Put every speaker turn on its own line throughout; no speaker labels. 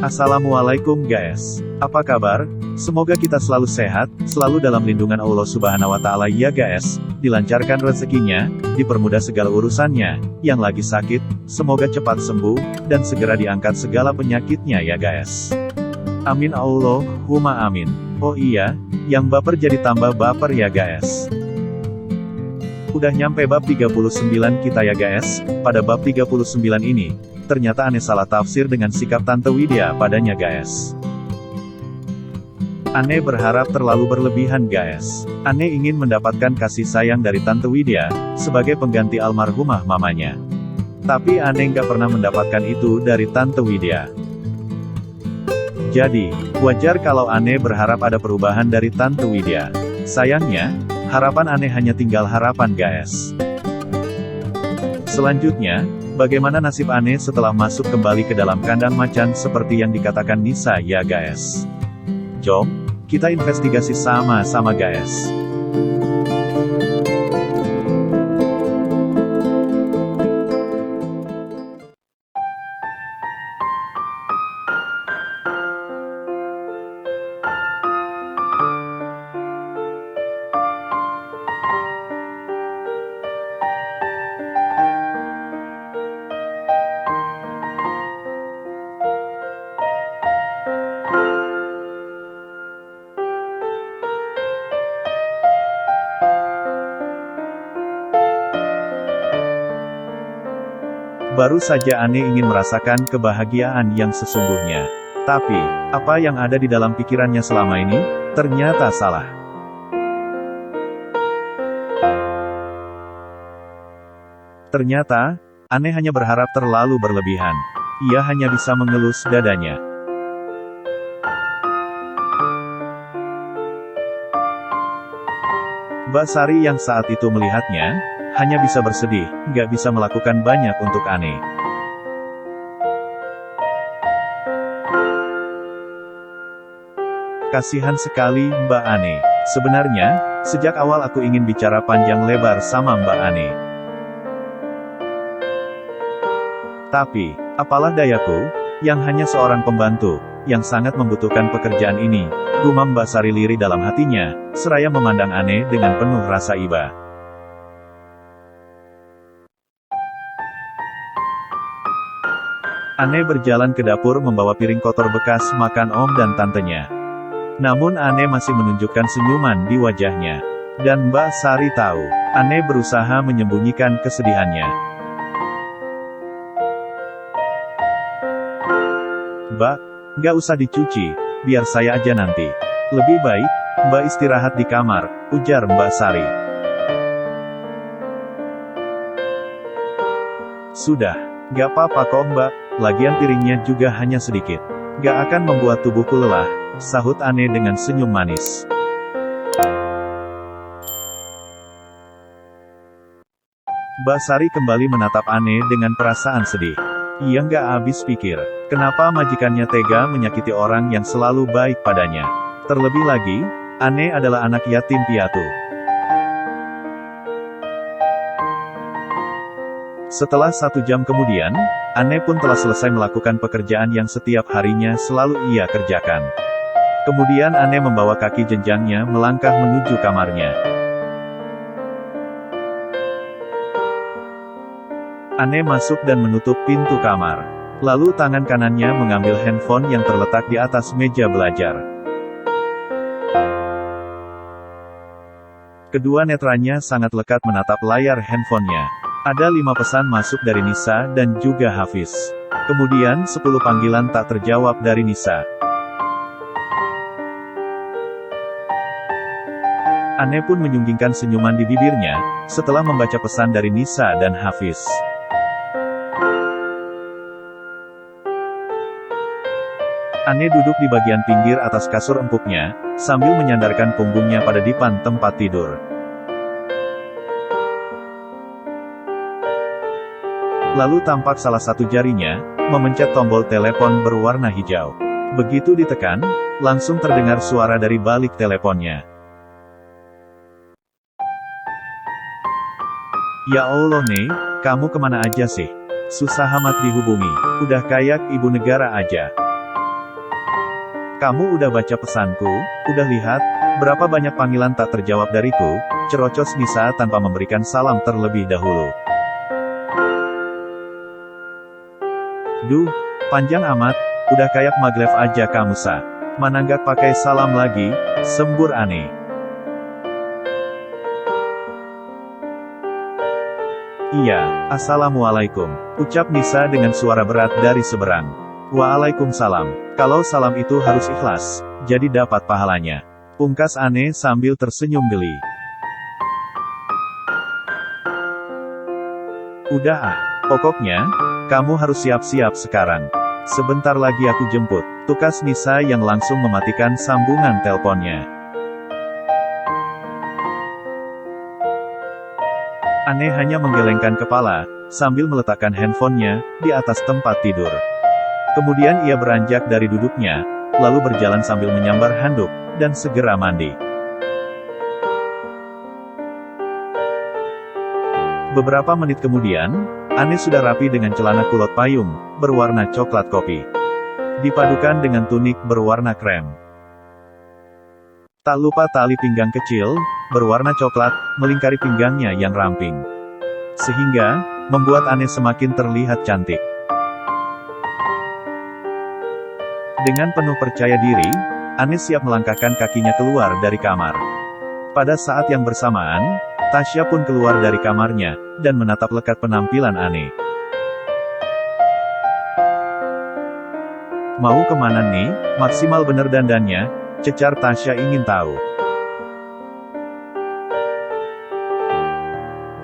Assalamualaikum guys. Apa kabar? Semoga kita selalu sehat, selalu dalam lindungan Allah Subhanahu wa Ta'ala ya guys. Dilancarkan rezekinya, dipermudah segala urusannya. Yang lagi sakit, semoga cepat sembuh, dan segera diangkat segala penyakitnya ya guys. Amin Allahumma amin. Oh iya, yang baper jadi tambah baper ya guys. Udah nyampe bab 39 kita ya guys. Pada bab 39 ini, ternyata Aneh salah tafsir dengan sikap Tante Widya padanya guys. Aneh berharap terlalu berlebihan guys. Aneh ingin mendapatkan kasih sayang dari Tante Widya, sebagai pengganti almarhumah mamanya. Tapi Aneh nggak pernah mendapatkan itu dari Tante Widya. Jadi, wajar kalau Aneh berharap ada perubahan dari Tante Widya. Sayangnya, harapan Aneh hanya tinggal harapan guys. Selanjutnya, bagaimana nasib Aneh setelah masuk kembali ke dalam kandang macan seperti yang dikatakan Nisa ya guys? Jom, kita investigasi sama-sama guys. Baru saja Aneh ingin merasakan kebahagiaan yang sesungguhnya. Tapi, apa yang ada di dalam pikirannya selama ini, ternyata salah. Ternyata, Aneh hanya berharap terlalu berlebihan. Ia hanya bisa mengelus dadanya. Mbak Sari yang saat itu melihatnya, hanya bisa bersedih, nggak bisa melakukan banyak untuk Aneh. Kasihan sekali, Mbak Aneh. Sebenarnya, sejak awal aku ingin bicara panjang lebar sama Mbak Aneh. Tapi, apalah dayaku, yang hanya seorang pembantu, yang sangat membutuhkan pekerjaan ini, gumam Mbak Sari lirih dalam hatinya, seraya memandang Aneh dengan penuh rasa iba. Aneh berjalan ke dapur membawa piring kotor bekas makan Om dan tantenya. Namun Aneh masih menunjukkan senyuman di wajahnya. Dan Mbak Sari tahu, Aneh berusaha menyembunyikan kesedihannya. Mbak, nggak usah dicuci, biar saya aja nanti. Lebih baik, Mbak istirahat di kamar, ujar Mbak Sari. Sudah, nggak apa-apa kok Mbak. Lagian piringnya juga hanya sedikit. Gak akan membuat tubuhku lelah, sahut Aneh dengan senyum manis. Mbak Sari kembali menatap Aneh dengan perasaan sedih. Ia gak habis pikir, kenapa majikannya tega menyakiti orang yang selalu baik padanya. Terlebih lagi, Aneh adalah anak yatim piatu. Setelah 1 jam kemudian, Aneh pun telah selesai melakukan pekerjaan yang setiap harinya selalu ia kerjakan. Kemudian Aneh membawa kaki jenjangnya melangkah menuju kamarnya. Aneh masuk dan menutup pintu kamar. Lalu tangan kanannya mengambil handphone yang terletak di atas meja belajar. Kedua netranya sangat lekat menatap layar handphonenya. Ada 5 pesan masuk dari Nisa dan juga Hafiz. Kemudian 10 panggilan tak terjawab dari Nisa. Aneh pun menyunggingkan senyuman di bibirnya, setelah membaca pesan dari Nisa dan Hafiz. Aneh duduk di bagian pinggir atas kasur empuknya, sambil menyandarkan punggungnya pada dipan tempat tidur. Lalu tampak salah satu jarinya, memencet tombol telepon berwarna hijau. Begitu ditekan, langsung terdengar suara dari balik teleponnya. Ya Allah Nek, kamu kemana aja sih? Susah amat dihubungi, udah kayak ibu negara aja. Kamu udah baca pesanku? Udah lihat? Berapa banyak panggilan tak terjawab dariku? Cerocos Nisa tanpa memberikan salam terlebih dahulu. Duh, panjang amat, udah kayak maglev aja kamu Sa. Mana nggak pakai salam lagi, sembur Ane. Iya, assalamualaikum, ucap Nisa dengan suara berat dari seberang. Waalaikumsalam. Kalau salam itu harus ikhlas, jadi dapat pahalanya. Pungkas Ane sambil tersenyum geli. Udah ah, pokoknya, kamu harus siap-siap sekarang. Sebentar lagi aku jemput, tukas Nisa yang langsung mematikan sambungan teleponnya. Ane hanya menggelengkan kepala, sambil meletakkan handphonenya di atas tempat tidur. Kemudian ia beranjak dari duduknya, lalu berjalan sambil menyambar handuk, dan segera mandi. Beberapa menit kemudian, Ane sudah rapi dengan celana kulot payung, berwarna coklat kopi. Dipadukan dengan tunik berwarna krem. Tak lupa tali pinggang kecil, berwarna coklat, melingkari pinggangnya yang ramping. Sehingga, membuat Ane semakin terlihat cantik. Dengan penuh percaya diri, Ane siap melangkahkan kakinya keluar dari kamar. Pada saat yang bersamaan, Tasya pun keluar dari kamarnya, dan menatap lekat penampilan Ane. Mau kemana nih? Maksimal bener dandannya, cecar Tasya ingin tahu.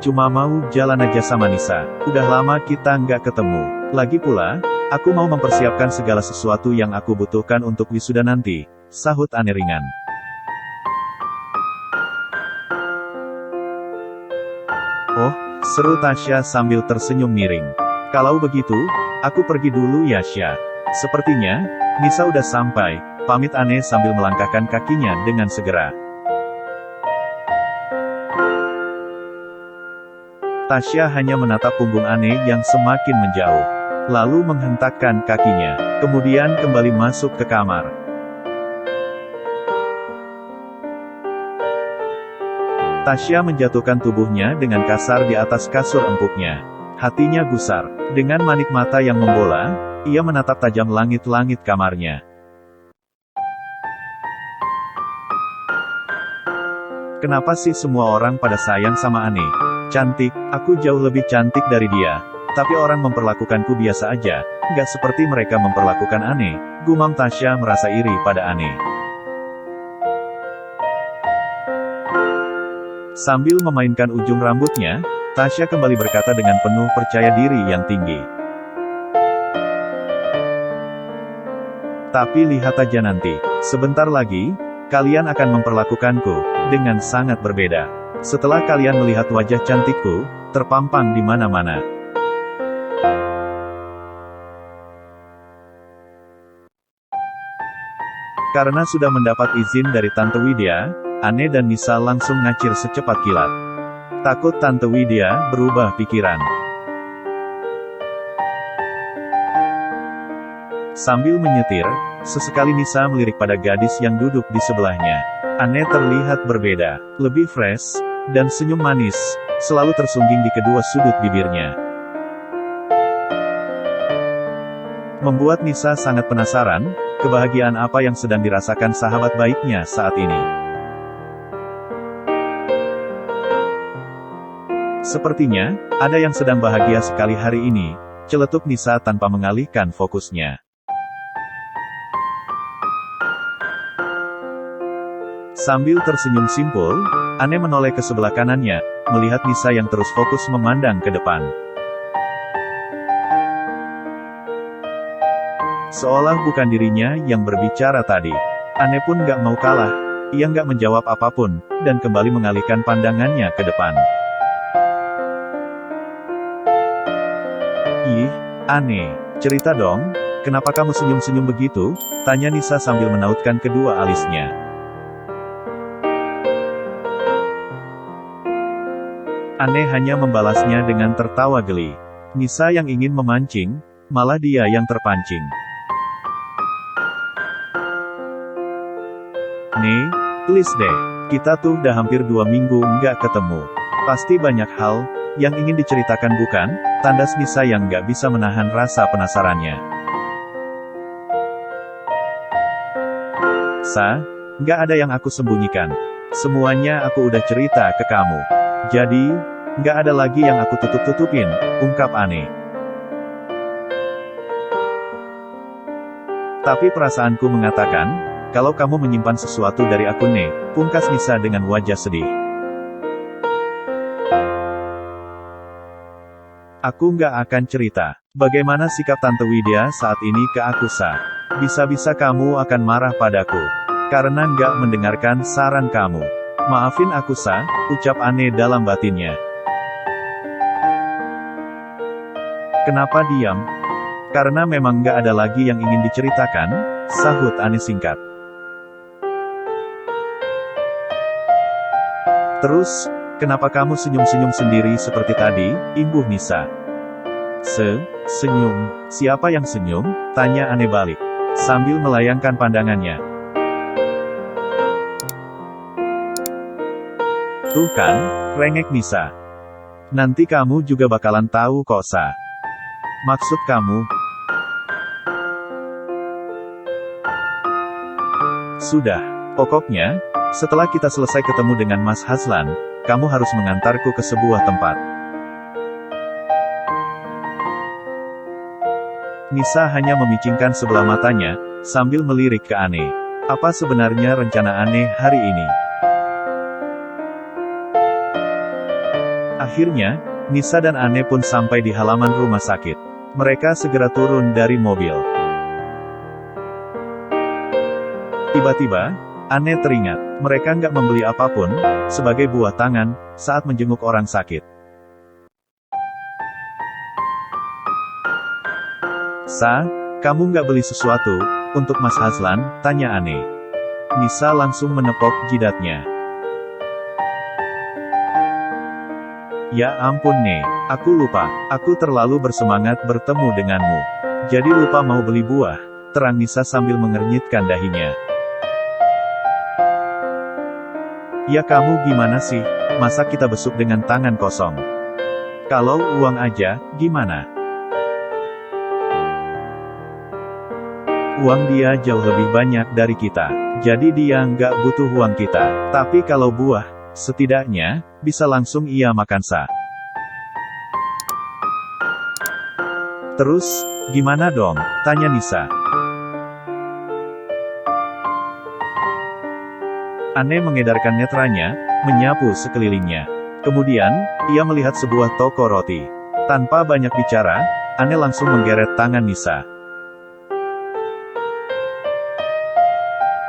Cuma mau jalan aja sama Nisa, udah lama kita nggak ketemu. Lagi pula, aku mau mempersiapkan segala sesuatu yang aku butuhkan untuk wisuda nanti, sahut Ane ringan. Oh, seru Tasya sambil tersenyum miring. Kalau begitu, aku pergi dulu ya Sya. Sepertinya, Nisa udah sampai, pamit Ane sambil melangkahkan kakinya dengan segera. Tasya hanya menatap punggung Ane yang semakin menjauh. Lalu menghentakkan kakinya, kemudian kembali masuk ke kamar. Tasya menjatuhkan tubuhnya dengan kasar di atas kasur empuknya. Hatinya gusar. Dengan manik mata yang membola, ia menatap tajam langit-langit kamarnya. Kenapa sih semua orang pada sayang sama Ane? Cantik, aku jauh lebih cantik dari dia. Tapi orang memperlakukanku biasa aja, nggak seperti mereka memperlakukan Ane, gumam Tasya merasa iri pada Ane. Sambil memainkan ujung rambutnya, Tasya kembali berkata dengan penuh percaya diri yang tinggi. Tapi lihat aja nanti, sebentar lagi, kalian akan memperlakukanku dengan sangat berbeda. Setelah kalian melihat wajah cantikku, terpampang di mana-mana. Karena sudah mendapat izin dari Tante Widya, Ane dan Nisa langsung ngacir secepat kilat. Takut Tante Widya berubah pikiran. Sambil menyetir, sesekali Nisa melirik pada gadis yang duduk di sebelahnya. Ane terlihat berbeda, lebih fresh, dan senyum manis, selalu tersungging di kedua sudut bibirnya. Membuat Nisa sangat penasaran, kebahagiaan apa yang sedang dirasakan sahabat baiknya saat ini. Sepertinya, ada yang sedang bahagia sekali hari ini, celetuk Nisa tanpa mengalihkan fokusnya. Sambil tersenyum simpul, Ane menoleh ke sebelah kanannya, melihat Nisa yang terus fokus memandang ke depan. Seolah bukan dirinya yang berbicara tadi. Ane pun gak mau kalah, ia gak menjawab apapun, dan kembali mengalihkan pandangannya ke depan. Ih, Ane, cerita dong, kenapa kamu senyum-senyum begitu? Tanya Nisa sambil menautkan kedua alisnya. Ane hanya membalasnya dengan tertawa geli. Nisa yang ingin memancing, malah dia yang terpancing. Nih, please deh. Kita tuh udah hampir 2 minggu nggak ketemu. Pasti banyak hal yang ingin diceritakan bukan? Tandas Nisa yang nggak bisa menahan rasa penasarannya. Nggak ada yang aku sembunyikan. Semuanya aku udah cerita ke kamu. Jadi, nggak ada lagi yang aku tutup-tutupin, ungkap Ane. Tapi perasaanku mengatakan, kalau kamu menyimpan sesuatu dari aku nih, pungkas Nisa dengan wajah sedih. Aku nggak akan cerita. Bagaimana sikap Tante Widya saat ini ke aku, Sa? Bisa-bisa kamu akan marah padaku. Karena nggak mendengarkan saran kamu. Maafin aku, Sa, ucap Ane dalam batinnya. Kenapa diam? Karena memang nggak ada lagi yang ingin diceritakan, sahut Ane singkat. Terus, kenapa kamu senyum-senyum sendiri seperti tadi, imbuh Nisa. Senyum. Siapa yang senyum? Tanya Ane balik. Sambil melayangkan pandangannya. Tuh kan, rengek Nisa. Nanti kamu juga bakalan tahu kok, Sa. Maksud kamu? Sudah. Pokoknya, setelah kita selesai ketemu dengan Mas Hazlan, kamu harus mengantarku ke sebuah tempat. Nisa hanya memicingkan sebelah matanya, sambil melirik ke Ane. Apa sebenarnya rencana Ane hari ini? Akhirnya, Nisa dan Ane pun sampai di halaman rumah sakit. Mereka segera turun dari mobil. Tiba-tiba, Ane teringat, mereka nggak membeli apapun, sebagai buah tangan, saat menjenguk orang sakit. Sa, kamu nggak beli sesuatu, untuk Mas Hazlan? Tanya Ane. Nisa langsung menepok jidatnya. Ya ampun Ne, aku lupa, aku terlalu bersemangat bertemu denganmu. Jadi lupa mau beli buah, terang Nisa sambil mengernyitkan dahinya. Ya kamu gimana sih, masa kita besuk dengan tangan kosong? Kalau uang aja, gimana? Uang dia jauh lebih banyak dari kita, jadi dia nggak butuh uang kita. Tapi kalau buah, setidaknya, bisa langsung ia makan, Sa. Terus, gimana dong? Tanya Nisa. Ane mengedarkan netranya, menyapu sekelilingnya. Kemudian, ia melihat sebuah toko roti. Tanpa banyak bicara, Ane langsung menggeret tangan Nisa.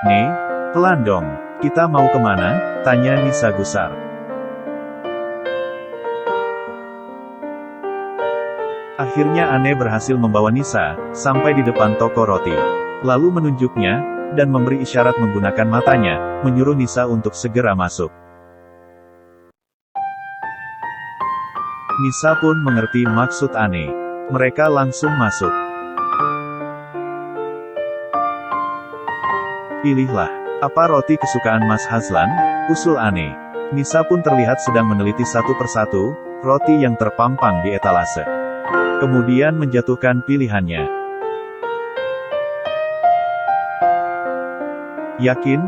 Nih, pelan dong. Kita mau kemana? Tanya Nisa gusar. Akhirnya Ane berhasil membawa Nisa sampai di depan toko roti. Lalu menunjuknya, dan memberi isyarat menggunakan matanya, menyuruh Nisa untuk segera masuk. Nisa pun mengerti maksud Ane. Mereka langsung masuk. Pilihlah, apa roti kesukaan Mas Hazlan? Usul Ane. Nisa pun terlihat sedang meneliti satu persatu roti yang terpampang di etalase. Kemudian menjatuhkan pilihannya. Yakin?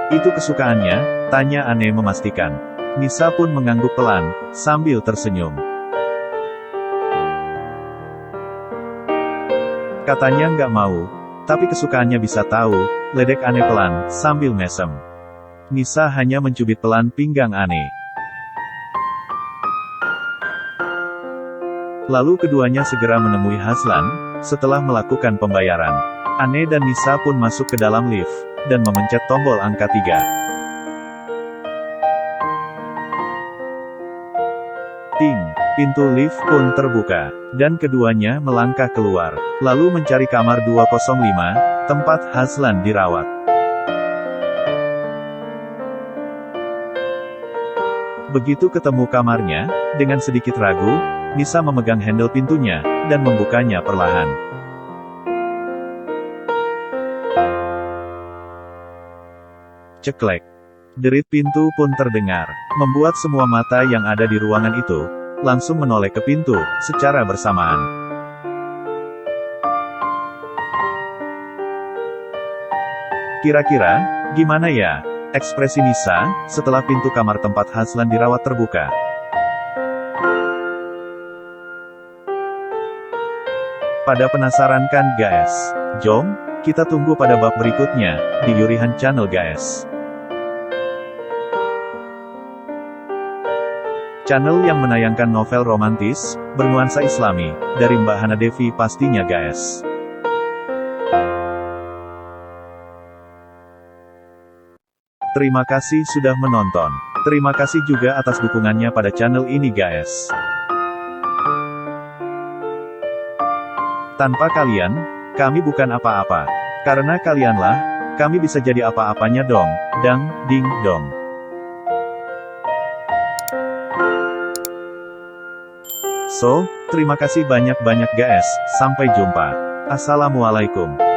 Itu kesukaannya? Tanya Ane memastikan. Nisa pun mengangguk pelan, sambil tersenyum. Katanya nggak mau, tapi kesukaannya bisa tahu, ledek Ane pelan, sambil mesem. Nisa hanya mencubit pelan pinggang Ane. Lalu keduanya segera menemui Hazlan, setelah melakukan pembayaran. Ane dan Nisa pun masuk ke dalam lift, dan memencet tombol angka 3. Ting, pintu lift pun terbuka, dan keduanya melangkah keluar, lalu mencari kamar 205, tempat Hazlan dirawat. Begitu ketemu kamarnya, dengan sedikit ragu, Nisa memegang handle pintunya, dan membukanya perlahan. Ceklek. Derit pintu pun terdengar, membuat semua mata yang ada di ruangan itu langsung menoleh ke pintu secara bersamaan. Kira-kira gimana ya ekspresi Nisa setelah pintu kamar tempat Haslan dirawat terbuka? Pada penasaran kan guys? Jom kita tunggu pada bab berikutnya di Yurihan Channel guys. Channel yang menayangkan novel romantis bernuansa Islami dari Mbak Hana Devi pastinya guys. Terima kasih sudah menonton. Terima kasih juga atas dukungannya pada channel ini guys. Tanpa kalian, kami bukan apa-apa. Karena kalianlah, kami bisa jadi apa-apanya dong. Dang, ding, dong. So, terima kasih banyak-banyak guys. Sampai jumpa. Assalamualaikum.